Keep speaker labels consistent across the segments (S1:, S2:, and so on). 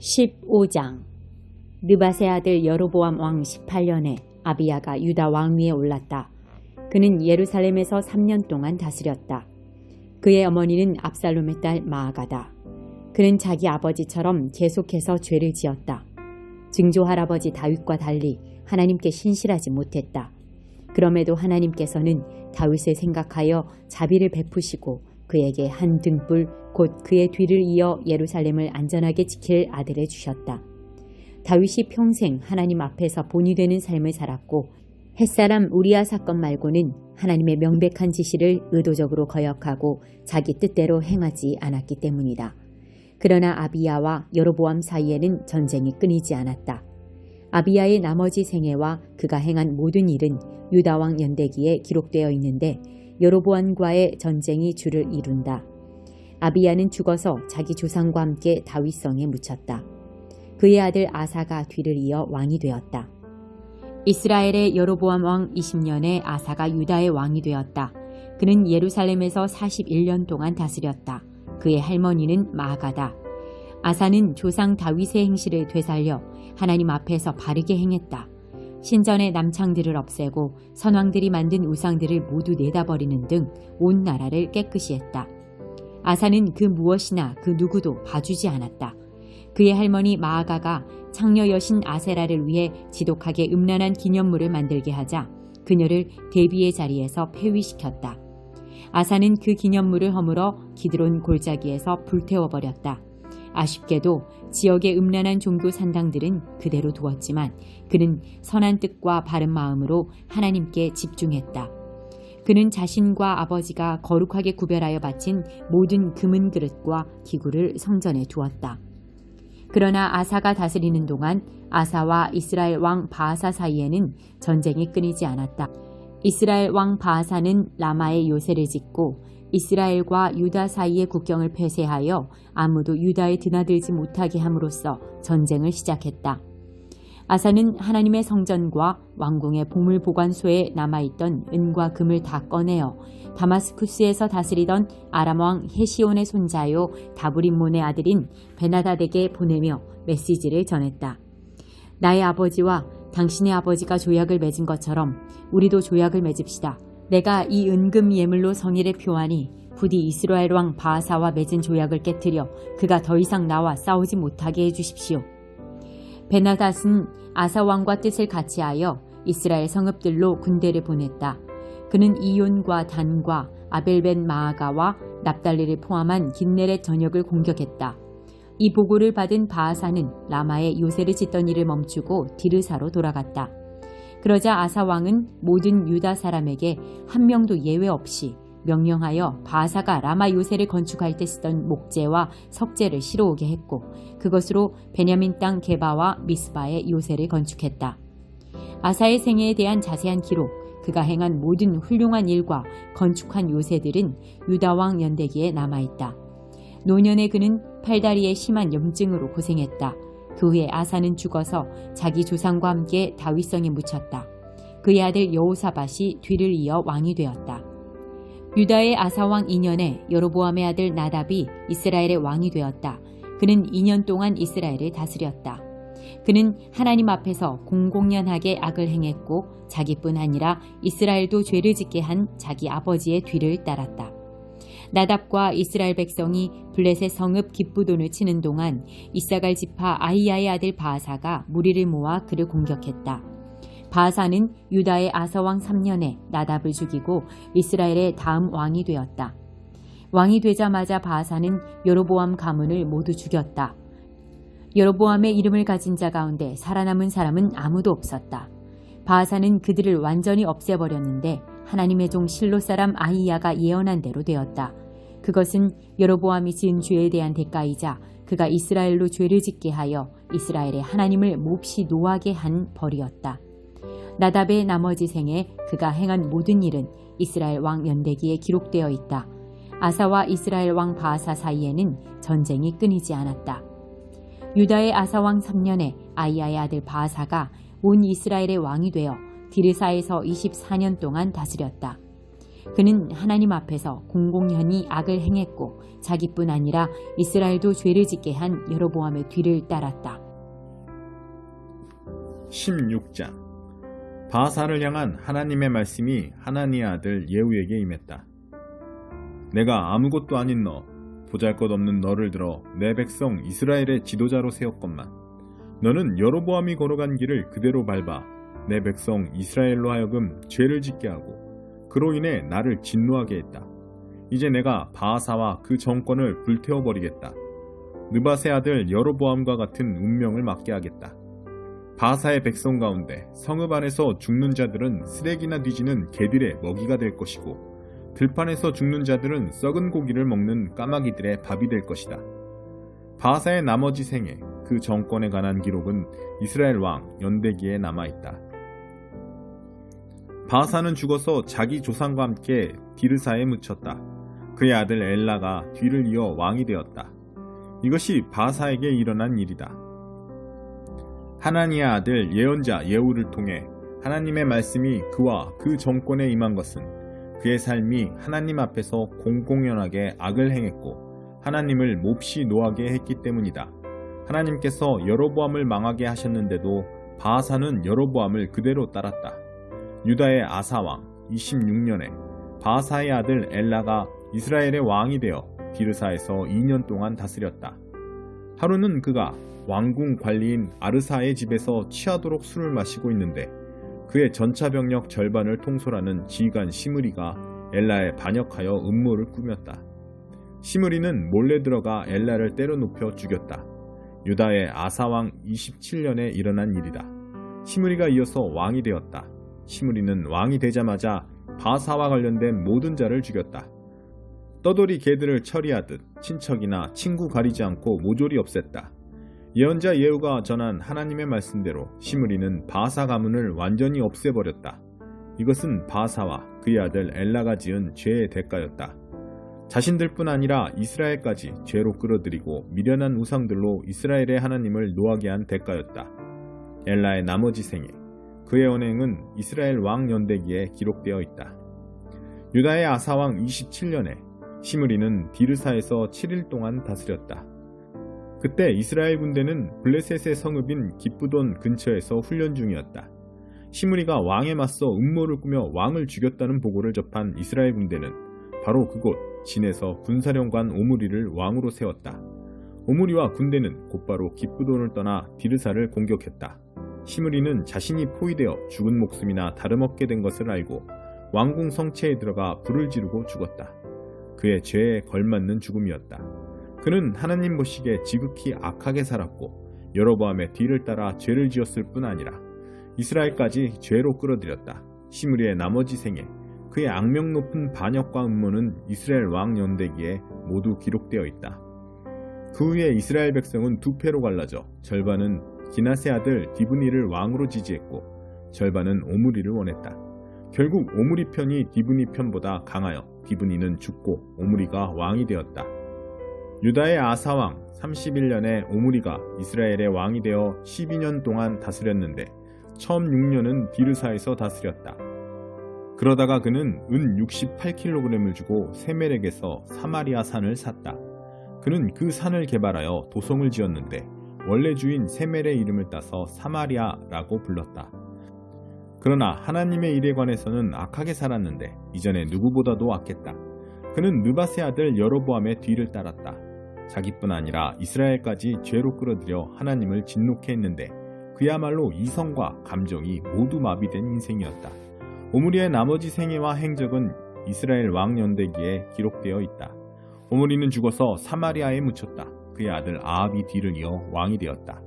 S1: 15장. 느밧의 아들 여로보암 왕 18년에 아비야가 유다 왕위에 올랐다. 그는 예루살렘에서 3년 동안 다스렸다. 그의 어머니는 압살롬의 딸 마아가다. 그는 자기 아버지처럼 계속해서 죄를 지었다. 증조 할아버지 다윗과 달리 하나님께 신실하지 못했다. 그럼에도 하나님께서는 다윗을 생각하여 자비를 베푸시고 그에게 한 등불 곧 그의 뒤를 이어 예루살렘을 안전하게 지킬 아들을 주셨다. 다윗이 평생 하나님 앞에서 본이 되는 삶을 살았고 햇사람 우리아 사건 말고는 하나님의 명백한 지시를 의도적으로 거역하고 자기 뜻대로 행하지 않았기 때문이다. 그러나 아비야와 여로보암 사이에는 전쟁이 끊이지 않았다. 아비야의 나머지 생애와 그가 행한 모든 일은 유다왕 연대기에 기록되어 있는데 여로보암과의 전쟁이 주를 이룬다. 아비야는 죽어서 자기 조상과 함께 다윗성에 묻혔다. 그의 아들 아사가 뒤를 이어 왕이 되었다. 이스라엘의 여로보암 왕 20년에 아사가 유다의 왕이 되었다. 그는 예루살렘에서 41년 동안 다스렸다. 그의 할머니는 마아가다. 아사는 조상 다윗의 행실을 되살려 하나님 앞에서 바르게 행했다. 신전의 남창들을 없애고 선왕들이 만든 우상들을 모두 내다버리는 등 온 나라를 깨끗이 했다. 아사는 그 무엇이나 그 누구도 봐주지 않았다. 그의 할머니 마아가가 창녀 여신 아세라를 위해 지독하게 음란한 기념물을 만들게 하자 그녀를 대비의 자리에서 폐위시켰다. 아사는 그 기념물을 허물어 기드론 골짜기에서 불태워버렸다. 아쉽게도 지역의 음란한 종교 산당들은 그대로 두었지만 그는 선한 뜻과 바른 마음으로 하나님께 집중했다. 그는 자신과 아버지가 거룩하게 구별하여 바친 모든 금은 그릇과 기구를 성전에 두었다. 그러나 아사가 다스리는 동안 아사와 이스라엘 왕 바아사 사이에는 전쟁이 끊이지 않았다. 이스라엘 왕 바아사는 라마에 요새를 짓고 이스라엘과 유다 사이의 국경을 폐쇄하여 아무도 유다에 드나들지 못하게 함으로써 전쟁을 시작했다. 아사는 하나님의 성전과 왕궁의 보물 보관소에 남아있던 은과 금을 다 꺼내어 다마스쿠스에서 다스리던 아람 왕 헤시온의 손자요 다브림몬의 아들인 베나닷에게 보내며 메시지를 전했다. 나의 아버지와 당신의 아버지가 조약을 맺은 것처럼 우리도 조약을 맺읍시다. 내가 이 은금 예물로 성의를 표하니 부디 이스라엘 왕 바아사와 맺은 조약을 깨뜨려 그가 더 이상 나와 싸우지 못하게 해주십시오. 베나닷은 아사 왕과 뜻을 같이하여 이스라엘 성읍들로 군대를 보냈다. 그는 이온과 단과 아벨벤 마아가와 납달리를 포함한 긴네렛 전역을 공격했다. 이 보고를 받은 바아사는 라마에 요새를 짓던 일을 멈추고 디르사로 돌아갔다. 그러자 아사 왕은 모든 유다 사람에게 한 명도 예외 없이 명령하여 바아사가 라마 요새를 건축할 때 쓰던 목재와 석재를 실어오게 했고 그것으로 베냐민 땅 게바와 미스바에 요새를 건축했다. 아사의 생애에 대한 자세한 기록, 그가 행한 모든 훌륭한 일과 건축한 요새들은 유다왕 연대기에 남아있다. 노년에 그는 팔다리에 심한 염증으로 고생했다. 그 후에 아사는 죽어서 자기 조상과 함께 다윗성에 묻혔다. 그의 아들 여호사밧이 뒤를 이어 왕이 되었다. 유다의 아사왕 2년에 여로보암의 아들 나답이 이스라엘의 왕이 되었다. 그는 2년 동안 이스라엘을 다스렸다. 그는 하나님 앞에서 공공연하게 악을 행했고 자기뿐 아니라 이스라엘도 죄를 짓게 한 자기 아버지의 뒤를 따랐다. 나답과 이스라엘 백성이 블레셋 성읍 기브돈을 치는 동안 이사갈 지파 아히야의 아들 바아사가 무리를 모아 그를 공격했다. 바아사는 유다의 아사왕 3년에 나답을 죽이고 이스라엘의 다음 왕이 되었다. 왕이 되자마자 바아사는 여로보암 가문을 모두 죽였다. 여로보암의 이름을 가진 자 가운데 살아남은 사람은 아무도 없었다. 바아사는 그들을 완전히 없애버렸는데 하나님의 종 실로 사람 아히야가 예언한 대로 되었다. 그것은 여로보암이 지은 죄에 대한 대가이자 그가 이스라엘로 죄를 짓게 하여 이스라엘의 하나님을 몹시 노하게 한 벌이었다. 나답의 나머지 생에 그가 행한 모든 일은 이스라엘 왕 연대기에 기록되어 있다. 아사와 이스라엘 왕 바아사 사이에는 전쟁이 끊이지 않았다. 유다의 아사왕 3년에 아히야의 아들 바아사가 온 이스라엘의 왕이 되어 디르사에서 24년 동안 다스렸다. 그는 하나님 앞에서 공공연히 악을 행했고 자기뿐 아니라 이스라엘도 죄를 짓게 한 여로보암의 뒤를 따랐다.
S2: 16장 바하사를 향한 하나님의 말씀이 하나니의 아들 예후에게 임했다. 내가 아무것도 아닌 너, 보잘것없는 너를 들어 내 백성 이스라엘의 지도자로 세웠건만 너는 여로보암이 걸어간 길을 그대로 밟아 내 백성 이스라엘로 하여금 죄를 짓게 하고 그로 인해 나를 진노하게 했다. 이제 내가 바하사와 그 정권을 불태워버리겠다. 느밧의 아들 여로보암과 같은 운명을 맞게 하겠다. 바하사의 백성 가운데 성읍 안에서 죽는 자들은 쓰레기나 뒤지는 개들의 먹이가 될 것이고 들판에서 죽는 자들은 썩은 고기를 먹는 까마귀들의 밥이 될 것이다. 바하사의 나머지 생애 그 정권에 관한 기록은 이스라엘 왕 연대기에 남아있다. 바하사는 죽어서 자기 조상과 함께 디르사에 묻혔다. 그의 아들 엘라가 뒤를 이어 왕이 되었다. 이것이 바하사에게 일어난 일이다. 하나니의 아들 예언자 예후를 통해 하나님의 말씀이 그와 그 정권에 임한 것은 그의 삶이 하나님 앞에서 공공연하게 악을 행했고 하나님을 몹시 노하게 했기 때문이다. 하나님께서 여로보암을 망하게 하셨는데도 바하사는 여로보암을 그대로 따랐다. 유다의 아사왕 26년에 바하사의 아들 엘라가 이스라엘의 왕이 되어 디르사에서 2년 동안 다스렸다. 하루는 그가 왕궁 관리인 아르사의 집에서 취하도록 술을 마시고 있는데 그의 전차병력 절반을 통솔하는 지휘관 시므리가 엘라에 반역하여 음모를 꾸몄다. 시므리는 몰래 들어가 엘라를 때려 눕혀 죽였다. 유다의 아사왕 27년에 일어난 일이다. 시므리가 이어서 왕이 되었다. 시므리는 왕이 되자마자 바하사와 관련된 모든 자를 죽였다. 떠돌이 개들을 처리하듯 친척이나 친구 가리지 않고 모조리 없앴다. 예언자 예후가 전한 하나님의 말씀대로 시므리는 바하사 가문을 완전히 없애버렸다. 이것은 바하사와 그의 아들 엘라가 지은 죄의 대가였다. 자신들뿐 아니라 이스라엘까지 죄로 끌어들이고 미련한 우상들로 이스라엘의 하나님을 노하게 한 대가였다. 엘라의 나머지 생애, 그의 언행은 이스라엘 왕 연대기에 기록되어 있다. 유다의 아사왕 27년에 시므리는 디르사에서 7일 동안 다스렸다. 그때 이스라엘 군대는 블레셋의 성읍인 기브돈 근처에서 훈련 중이었다. 시므리가 왕에 맞서 음모를 꾸며 왕을 죽였다는 보고를 접한 이스라엘 군대는 바로 그곳 진에서 군사령관 오므리를 왕으로 세웠다. 오므리와 군대는 곧바로 기브돈을 떠나 디르사를 공격했다. 시므리는 자신이 포위되어 죽은 목숨이나 다름없게 된 것을 알고 왕궁 성체에 들어가 불을 지르고 죽었다. 그의 죄에 걸맞는 죽음이었다. 그는 하나님 보시기에 지극히 악하게 살았고 여로보암의 뒤를 따라 죄를 지었을 뿐 아니라 이스라엘까지 죄로 끌어들였다. 시므리의 나머지 생애, 그의 악명 높은 반역과 음모는 이스라엘 왕 연대기에 모두 기록되어 있다. 그 후에 이스라엘 백성은 두 패로 갈라져 절반은 기낫의 아들 디브니를 왕으로 지지했고 절반은 오므리를 원했다. 결국 오므리 편이 디브니 편보다 강하여 디브니는 죽고 오므리가 왕이 되었다. 유다의 아사왕 31년에 오므리가 이스라엘의 왕이 되어 12년 동안 다스렸는데 처음 6년은 디르사에서 다스렸다. 그러다가 그는 은 68kg을 주고 세멜렉에서 사마리아 산을 샀다. 그는 그 산을 개발하여 도성을 지었는데 원래 주인 세멜의 이름을 따서 사마리아라고 불렀다. 그러나 하나님의 일에 관해서는 악하게 살았는데 이전에 누구보다도 악했다. 그는 느밧의 아들 여로보암의 뒤를 따랐다. 자기뿐 아니라 이스라엘까지 죄로 끌어들여 하나님을 진노케 했는데 그야말로 이성과 감정이 모두 마비된 인생이었다. 오므리의 나머지 생애와 행적은 이스라엘 왕 연대기에 기록되어 있다. 오므리는 죽어서 사마리아에 묻혔다. 그의 아들 아합이 뒤를 이어 왕이 되었다.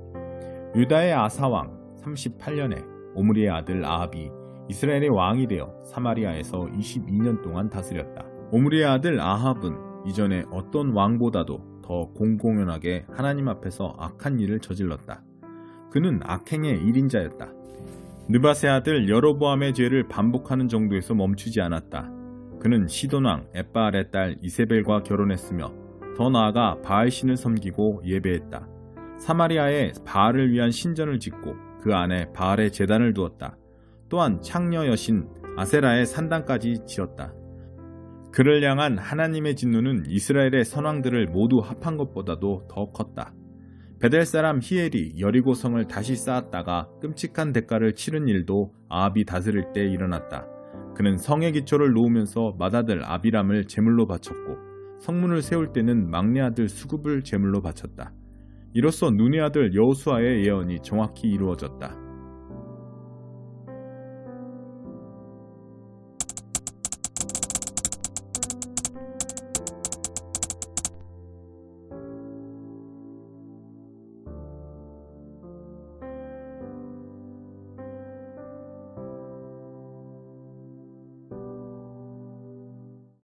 S2: 유다의 아사왕 38년에 오므리의 아들 아합이 이스라엘의 왕이 되어 사마리아에서 22년 동안 다스렸다. 오므리의 아들 아합은 이전에 어떤 왕보다도 더 공공연하게 하나님 앞에서 악한 일을 저질렀다. 그는 악행의 1인자였다. 느밧의 아들 여로보암의 죄를 반복하는 정도에서 멈추지 않았다. 그는 시돈왕 엣바알의 딸 이세벨과 결혼했으며 더 나아가 바알신을 섬기고 예배했다. 사마리아에 바알을 위한 신전을 짓고 그 안에 바알의 제단을 두었다. 또한 창녀 여신 아세라의 산당까지 지었다. 그를 향한 하나님의 진노는 이스라엘의 선왕들을 모두 합한 것보다도 더 컸다. 베델 사람 히엘이 여리고성을 다시 쌓았다가 끔찍한 대가를 치른 일도 아합이 다스릴 때 일어났다. 그는 성의 기초를 놓으면서 맏아들 아비람을 제물로 바쳤고 성문을 세울 때는 막내 아들 수굽을 제물로 바쳤다. 이로써 눈의 아들 여호수아의 예언이 정확히 이루어졌다.